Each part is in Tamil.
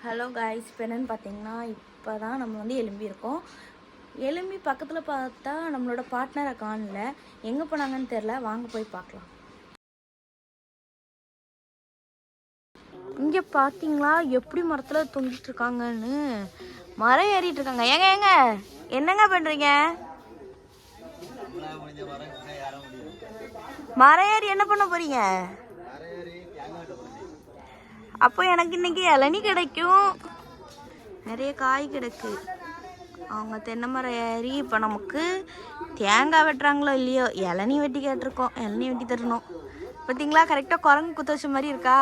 ஹலோ காய்ஸ், இப்போ என்னென்னு பார்த்தீங்கன்னா, இப்போ தான் நம்ம வந்து எழும்பியிருக்கோம். எழும்பி பக்கத்தில் பார்த்தா நம்மளோட பார்ட்னரை காணல. எங்கே போனாங்கன்னு தெரில. வாங்க போய் பார்க்கலாம். இங்கே பார்த்தீங்களா எப்படி மரத்தில் தொங்கிட்டு இருக்காங்கன்னு. மரம் ஏறிட்டு இருக்காங்க. ஏங்க என்னங்க பண்ணுறீங்க? மரம் ஏறி என்ன பண்ண போறீங்க? அப்போ எனக்கு இன்னைக்கு இளநீ கிடைக்கும். நிறைய காய் கிடக்கு. அவங்க தென்னை மரம் ஏறி இப்போ நமக்கு தேங்காய் வெட்டுறாங்களோ இல்லையோ இளநீ வெட்டி கேட்டிருக்கோம். இளநீ வெட்டி தரணும். பார்த்தீங்களா, கரெக்டாக குரங்கு குத்த வச்ச மாதிரி இருக்கா?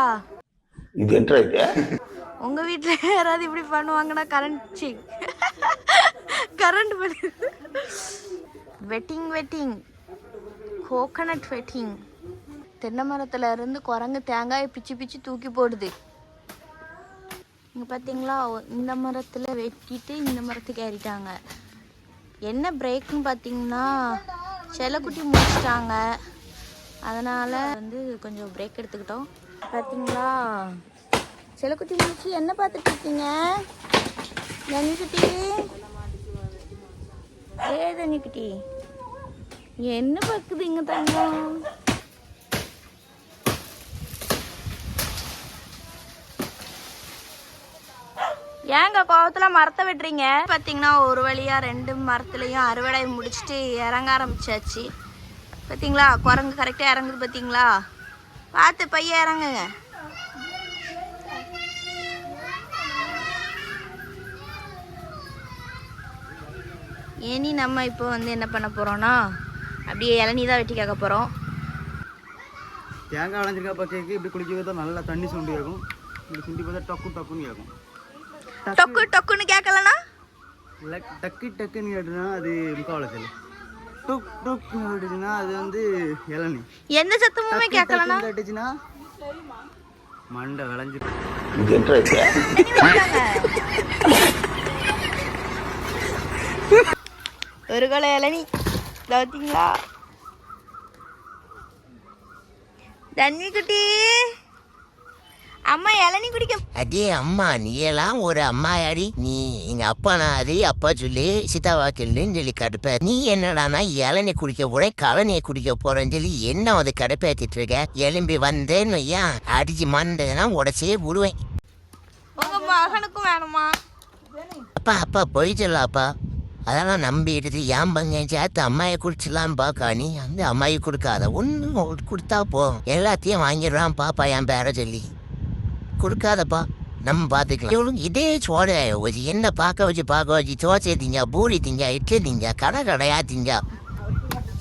உங்க வீட்டில் யாராவது இப்படி பண்ணுவாங்கன்னா கரண்ட் வெட்டிங் கோகனட் வெட்டிங். தென்னை மரத்துல இருந்து குரங்கு தேங்காயை பிச்சு தூக்கி போடுது. இங்கே பார்த்தீங்களா, இந்த மரத்தில் வெட்டிட்டு இந்த மரத்துக்கு ஏறிட்டாங்க. என்ன பிரேக்குன்னு பார்த்தீங்கன்னா, செல்லக்குட்டி முடிச்சிட்டாங்க. அதனால் வந்து கொஞ்சம் பிரேக் எடுத்துக்கிட்டோம். பார்த்தீங்களா, செல்லக்குட்டி முடிச்சு என்ன பார்த்துட்டு இருக்கீங்க? தண்ணிக்குட்டி, தண்ணிக்குட்டி என்ன பார்க்குதுங்க தங்கம்? ஏங்க கோவத்துல மரத்தை வெட்டுறீங்க? பார்த்தீங்கன்னா ஒரு வழியா 2 மரத்துலையும் அறுவடை முடிச்சுட்டு இறங்க ஆரம்பிச்சாச்சு. பார்த்தீங்களா, குரங்கு கரெக்டாக இறங்குது. பார்த்தீங்களா, பார்த்து பையன் இறங்குங்க. இனி நம்ம இப்போ வந்து என்ன பண்ண போறோம்னா, அப்படியே இளநீ தான் வெட்டி கேட்க போறோம். தேங்காய் விளைஞ்சிருக்கா பச்சைக்கு இப்படி குளிக்க பார்த்தா நல்லா தண்ணி சுண்டி இருக்கும். இப்படி சுண்டி பார்த்தா டக்குன்னு கேட்கும். டக்குன்னு கேட்கலனா இல்லை, டக்குன்னு கேட்டுனா அது முக்காவளத்தில். டக்குன்னு கேட்டுச்சுன்னா அது வந்து இளநீ. எந்த சத்தமுமே கேட்கலனா கேட்டுச்சுன்னா மண்டை விளைஞ்சிருக்கு. ஒரு கொலை இளநீ பார்த்தீங்களா? தண்ணி குட்டி, அம்மா இளநீ குடிக்க. அதே அம்மா, நீ எல்லாம் ஒரு அம்மா யாரி? நீ எங்க அப்பா நான் அதே அப்பா சொல்லி சீதாவாக்கில்னு சொல்லி கடுப்ப. நீ என்னடானா இளநீ குடிக்க போற, கலனியை குடிக்க போறேன்னு சொல்லி என்ன வந்து கடுப்பேத்திட்டு இருக்க? எலும்பி வந்தேன்னு ஏன் அடிச்சு மண்டனா உடச்சே விடுவேன். உங்க மகனுக்கும் வேணுமா? அப்பா போய் சொல்லாப்பா. அதெல்லாம் நம்பி எடுத்து ஏன் பங்க சேர்த்து அம்மாயை குடிச்சிடலாம் பாக்கா. நீ வந்து அம்மாயை கொடுக்காத, ஒன்று கொடுத்தா போதும். எல்லாத்தையும் வாங்கிடுறான் பாப்பா என் பேர சொல்லி. கொடுக்காதப்பா, நம்ம பார்த்துக்கலாம். இவளும் இதே சோட வச்சு என்ன பார்க்க வச்சு தோசை திங்க, பூரி திங்க, இட்லி திங்க, கடையா திங்க.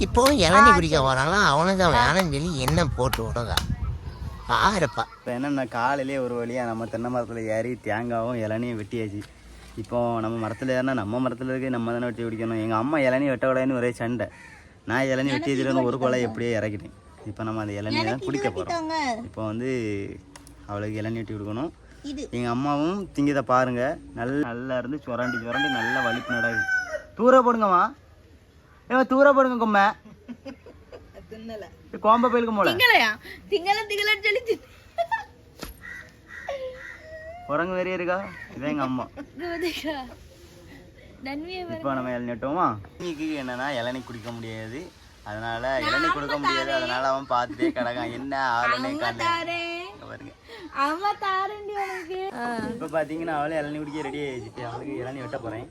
இப்போ இளநீ குடிக்க வராங்களா, அவனுக்கு வேணும்னு சொல்லி என்ன போட்டு விடுங்க ஆறுப்பா. இப்போ என்னென்ன காலையிலே ஒரு வழியாக நம்ம தென்னை மரத்தில் ஏறி தேங்காயும் இளநியும் வெட்டியாச்சு. இப்போ நம்ம மரத்தில் ஏறினா நம்ம மரத்தில் இருக்க நம்ம தானே வெட்டி குடிக்கணும். எங்கள் அம்மா இளநீ வெட்ட விடாதுன்னு ஒரே சண்டை. நான் இளநீ வெட்டி வச்சுட்டு ஒரு கொலை எப்படியே இறக்கிட்டேன். இப்போ நம்ம அந்த இளநியை தான் குடிக்க போகிறோம். இப்போ வந்து அவளுக்கு இளநீ வெட்டி கொடுக்கணும். எங்கள் அம்மாவும் திங்கதை பாருங்கள், நல்லா இருந்து சுரண்டி நல்லா வலிப்பு நடக்குது. தூர போடுங்கம்மா, தூர போடுங்க. கொம்மை கோம்ப போயிருக்கு போல சொல்லி குரங்கு வேறையே இருக்கா. இதான் எங்கள் அம்மா. இப்போ நம்ம இளநீ வெட்டுவோமா? இன்னைக்கு என்னன்னா இளநீ குடிக்க முடியாது, அதனால இளநீ கொடுக்க முடியாது. அதனால அவன் பார்த்துட்டே கிடக்கான். என்ன ஆளுனே பாருங்க. இப்போ பார்த்தீங்கன்னா அவளே இளநீ குடிக்க ரெடி ஆயிடுச்சு. அவளுக்கு இளநீ வெட்ட போகிறேன்.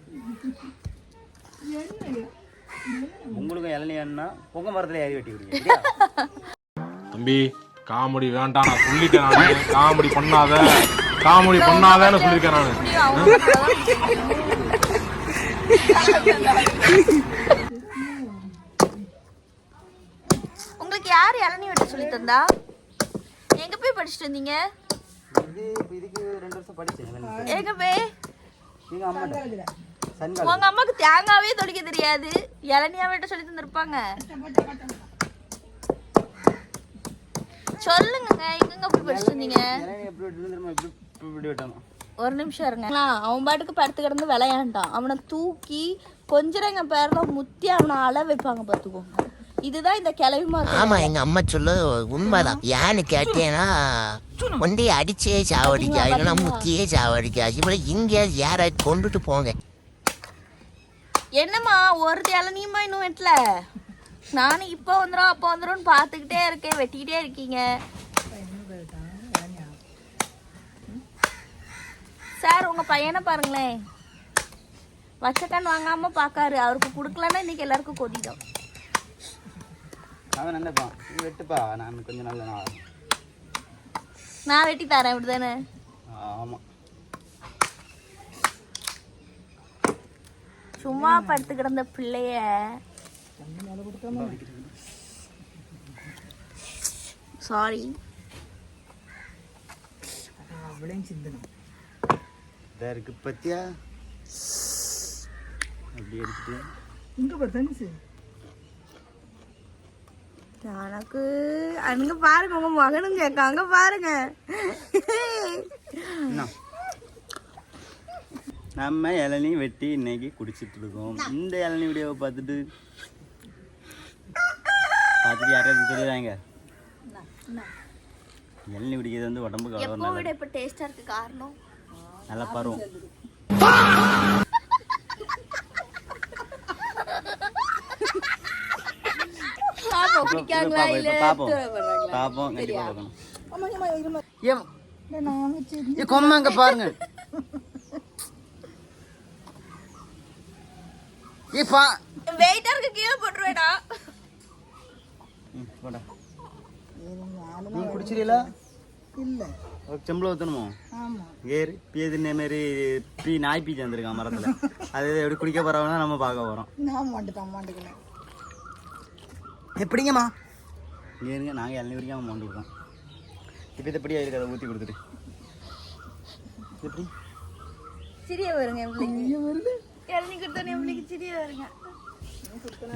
உங்களுக்கும் இளநீ வேணும்னா பொங்க மரத்தில் ஏறி வெட்டி குடிங்க. தம்பி, காமெடி வேண்டாம், நான் சொல்லிட்டேன். காமெடி பண்ணாதன்னு சொல்லியிருக்கேன் நான். உங்களுக்கு யார் இளநீ வெட்ட சொல்லி தந்தா? எங்க போய் படிச்சுட்டு வந்தீங்க? இதுக்கு 2 வருஷம் படிச்சேன். எங்க போய்? உங்க அம்மாக்கு தேங்காவே தொடிக்க தெரியாது, இளநியா வெட்ட சொல்லி தந்திருப்பாங்க. சொல்லுங்க, எங்க போய் படிச்சுட்டு வந்தீங்க? ஒரு நிமிஷம் இருங்க. அவன் பாட்டுக்கு படுத்து கிடந்து விளையாண்டான். அவனை தூக்கி கொஞ்சம் எங்க பேர்ல முத்தி அவனை அள வைப்பாங்க பார்த்துக்கோங்க. இதுதான் இந்த கிளவி மாதிரி. ஆமா எங்க அம்மா சொல்ல உண்மைதான். ஏன்னு கேட்டேன்னா ஒண்டி அடிச்சே சாவடிக்கா, இல்லைன்னா முத்தியே சாவடிக்கா. இவ்வளவு இங்க யாராவது கொண்டுட்டு போங்க. என்னம்மா ஒரு இளநியுமா இன்னும் வெட்டல? நானும் இப்போ வந்துடும் அப்போ வந்துடும் பார்த்துக்கிட்டே இருக்கேன், வெட்டிக்கிட்டே இருக்கீங்க. சார் உங்க பையனை பாருங்களேன், வச்சக்கன் வாங்காம பாக்காரு. அவருக்கு கொடுக்கலன்னா இன்னைக்கு எல்லாருக்கும் கொதிடும். அவன் நல்லப்பா, நீ வெட்டுப்பா, நான் கொஞ்சம் நல்ல நான் வெட்டி தரேன் இப்படிதானே? ஆமா. சும்மா படுத்து கிடந்த பிள்ளைய சாரி இருக்கு பத்தியா அப்படி எடுத்துட்டு எனக்கு அங்க பாருங்க, உங்க மகனும் கேட்க அங்க பாருங்க. நம்ம இளநீ வெட்டி இன்னைக்கு குடிச்சிட்டு இருக்கோம். இந்த இளநீ வீடியோவை பார்த்துட்டு யாராவது தெரியுறாங்க. இளநீ குடிக்கிறது வந்து உடம்புக்கு அவ்வளோ எப்போ விட இப்ப டேஸ்டா இருக்கு. காரணம் நல்லா பருவம். கொம்மாங்க பாருங்க. வெயிட்டருக்கு கீழே போட்டுருவேடா. நீ குடிச்சிரீங்களா? இல்ல செம்பளம் ஊற்றணுமோ? ஏறு பியதுன்னே மாதிரி பீ நாய் பீச்சு வந்துருக்கான் மரத்துல. அது எப்படி குடிக்க போறோம்னா நம்ம பார்க்க போறோம். எப்படிங்கம்மா ஏறுங்க, நாங்கள் இளநீ குடிக்காம மோண்டு விடுறோம். இப்போ இதை எப்படி ஆயிருக்கு, அதை ஊற்றி கொடுத்துட்டு எப்படி சிறிய வருங்க இளநீ கொடுத்தா எவ்வளோக்கு சிறிய வருங்க.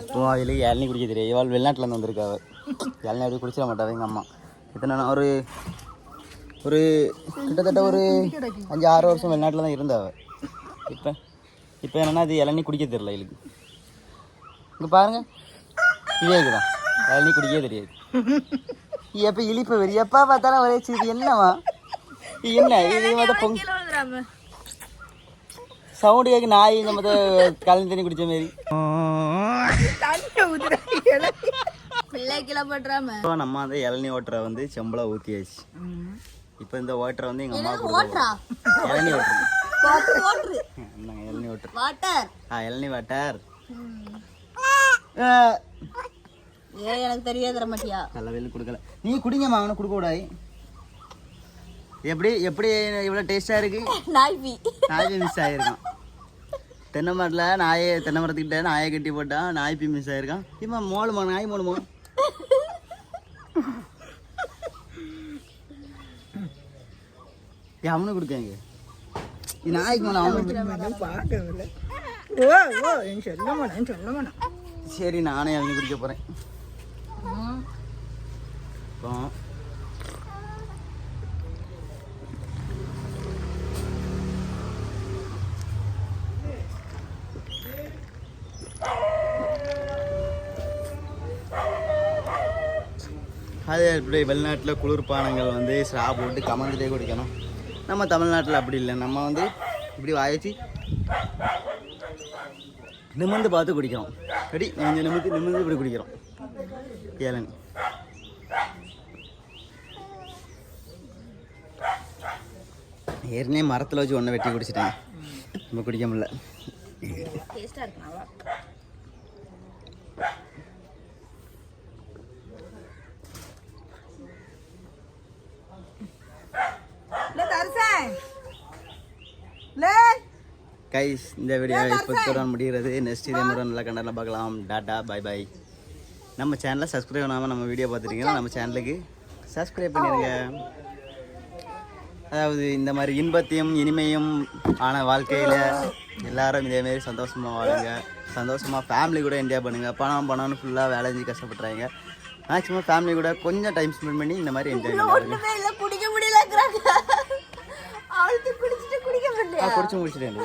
இப்போ அதில் இளநீ குடிக்க தெரியும். இவாள் வெளிநாட்டிலேருந்து வந்திருக்காவ. இளநீ அப்படி குடிச்சிட மாட்டாங்க எங்கள் அம்மா. இத்தனை ஒரு ஒரு கிட்டத்தட்ட ஒரு 5-6 வருஷம் வெளிநாட்டில் தான் இருந்தாவ. இப்போ என்னென்னா அது இளநீ குடிக்க தெரியல இவளுக்கு. இங்கே பாருங்க, இதே இருக்குதான் இளநீ குடிக்கவே தெரியாது. எப்போ இழிப்பு வரி எப்போ பார்த்தாலும் ஒரே இது என்னவா என்ன இது பொங்க சவுண்டு கேட்க நாய் நம்ம கலந்து தண்ணி குடிச்ச மாதிரி. நம்ம அந்த இளநீ ஓட்டரை வந்து செம்பளா ஊற்றியாச்சு. இப்போ இந்த ஓட்டரை வந்து எங்கள் அம்மா இளநீ ஓட்டுரு. இளநீ ஓட்டர் இளநீ வாட்டர் எனக்கு தெரிய தர மாட்டியா? நல்ல வெளில கொடுக்கல. நீ குடிங்கம்மா, அவனை கொடுக்க கூடாது. எப்படி எப்படி இவ்வளோ டேஸ்டாக இருக்கு. நாய் மிஸ் ஆகிருக்கான். தென்னை மரத்தில் தென்னை மரத்துக்கிட்ட நாயை கட்டி போட்டான், நாய் பீ மிஸ் ஆகிருக்கான். இப்போ மோளுமா நாய் மோளுமா அவனு கொடுக்காங்க. நாய்க்கு மேலே அவனு பார்க்கவில்லை. சரி நானே அவங்க குடிக்க போகிறேன். இப்போ அது எப்படி வெளிநாட்டில் குளிர்பானங்கள் வந்து ஸ்ட்ரா போட்டு கமந்துட்டே குடிக்கணும். நம்ம தமிழ்நாட்டில் அப்படி இல்லை. நம்ம வந்து இப்படி வாய்ச்சி நிமிர்ந்து பார்த்து குடிக்கிறோம். ரெடி கொஞ்சம் நிமிர்ந்து இப்படி குடிக்கிறோம் இளநீ. ஏற்கனவே மரத்தில் வச்சு ஒன்றை வெட்டி குடிச்சிட்டேன். நம்ம குடிக்க முடியல. கைஸ் இந்த வீடியோ இப்போ முடிகிறது. நெக்ஸ்ட் இதே மாதிரி நல்லா கண்டெல்லாம் பார்க்கலாம். Tata bye bye. நம்ம சேனலை சப்ஸ்கிரைப் பண்ணாமல் நம்ம வீடியோ பார்த்துட்டீங்கன்னா நம்ம சேனலுக்கு சப்ஸ்கிரைப் பண்ணிடுங்க. அதாவது இந்த மாதிரி இன்பத்தையும் இனிமையும் ஆன வாழ்க்கையில் எல்லாரும் இதேமாரி சந்தோஷமாக வாழுங்க. சந்தோஷமாக ஃபேமிலி கூட என்ஜாய் பண்ணுங்கள். பணம்னு ஃபுல்லாக வேலை செஞ்சு கஷ்டப்படுறாங்க. மேக்ஸிமம் ஃபேமிலி கூட கொஞ்சம் டைம் ஸ்பெண்ட் பண்ணி இந்த மாதிரி என்ஜாய் பண்ணுங்க. குடிச்சு முடிச்சுட்டேன்.